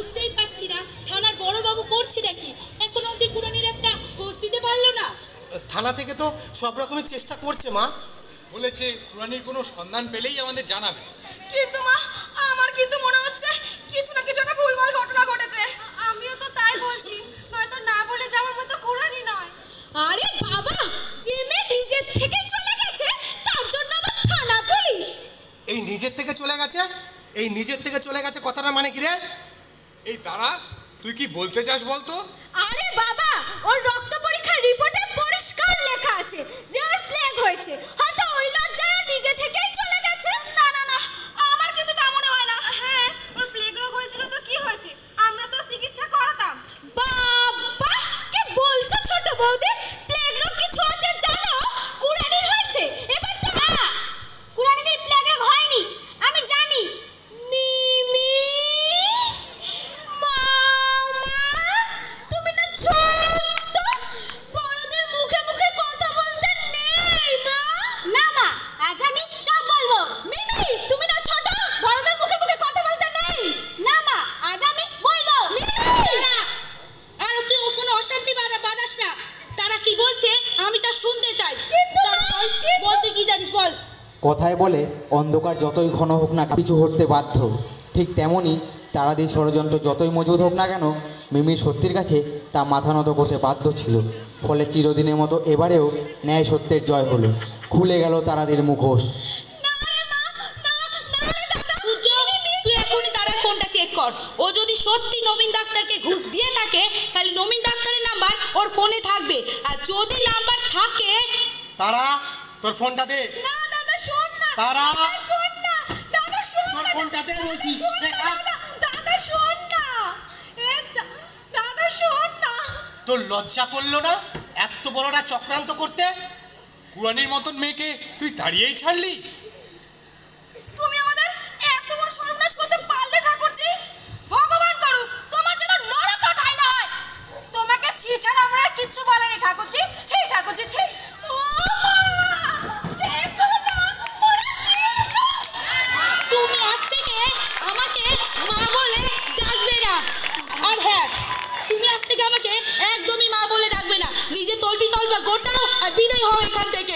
বুঝতেই পারছি না থানার বড় বাবু করছে নাকি, এখন অবধি কুড়ানির একটা খোঁজ দিতে পারলো না। থানা থেকে তো সব রকমের চেষ্টা করছে মা, বলেছে কুড়ানির কোনো সন্ধান পেলেই আমাদের জানাবে। কিন্তু মা, আমার কিন্তু মনে হচ্ছে কিছু না কিছু একটা ভুলভাল ঘটনা ঘটেছে। আমিও তো তাই বলছি, নয়তো না বলে যাওয়ার মতো কুড়ানি নয়। আরে বাবা, যে মেয়ে নিজের থেকে চলে গেছে তার জন্য আবার থানা পুলিশ? এই নিজের থেকে চলে গেছে, এই নিজের থেকে চলে গেছে কথাটা মানে কি রে? এই দাঁড়া, তুই কি বলতে চাস বলতো? আরে বাবা, ওর রক্ত পরীক্ষার রিপোর্টে পরিষ্কার লেখা আছে যে ওর প্লেগ হয়েছে। হয়তো ওই লজ্জায় নিজে থেকেই চলে গেছে। না না না, আমার কিন্তু তা মনে হয় না। হ্যাঁ, ওর প্লেগ রোগ হয়েছিল তো কি হয়েছে, আমরা তো চিকিৎসা করাতাম। বাবা, কি বলছো ছোট বৌদি? প্লেগ রোগ কিছু আছে জানো? কুড়ানির হয়েছে। এবার তো কুড়ানিদের প্লেগ রোগ হয়নি, আমি জানি। মিমি মামা, তুমি না ছোট্ট, বড়দের মুখে মুখে কথা বলতে নেই মা। না মা, আজ আমি সব বলবো। মিমি, তুমি না ছোট, বড়দের মুখে মুখে কথা বলতে নেই। না মা, আজ আমি বলবো। মিমি, আর তুই কোনো অশান্তি বাঁধাস না। তারা কি বলছে আমি তা শুনতে চাই। কিন্তু বলতে কি জানিস বল। কথায় বলে অন্ধকার যতই ঘন হোক না কিছু হতে বাধ্য, ঠিক তেমনই তারাদের ষড়যন্ত্র যতই মজবুত হোক না কেন মিমির সত্যের কাছে তা মাথা নত করতে বাধ্য ছিল। ফলে চিরদিনের মতো এবারেও ন্যায় সত্যের জয় হলো, খুলে গেল তারাদের মুখোশ। তুই এখনই তারার ফোনটা চেক কর। ও যদি সত্যি নবীন ডাক্তারকে ঘুষ দিয়ে থাকে তাহলে নবীন ডাক্তারের নাম্বার ওর ফোনে থাকবে, আর যদি নাম্বার থাকে। তারা তোর ফোনটা দে। না দাদা, শোন না। তারা শোন না দাদা, শোন তোর না। ফোনটা দে বলছি। দাদা শোন না, দাদা শোন না। তোর লজ্জা করলো না এত বড়টা চক্রান্ত করতে? কুড়ানির মতন মেয়েকে তুই তাড়িয়েই ছাড়লি? তুমি আমাদের এত বড় সর্বনাশ করতে পারলে ঠাকুরজি। ভগবান করুক তোমার যেন নরক ঠাঁই না হয়। তোমাকে ছি ছাড়া আমরা আর কিচ্ছু বলেনি ঠাকুরজি। ছি ঠাকুরজি, ছি। ও মা, দেখো না ওরা দেখো। তুমি আজ থেকে আমাকে মা বলে ডাকবে না। আর হ্যাঁ, তুমি আজ থেকে আমাকে একদমই মা বলে ডাকবে না। নিজে তলবি তলবা গোটাও আর বিদায় হও এখান থেকে।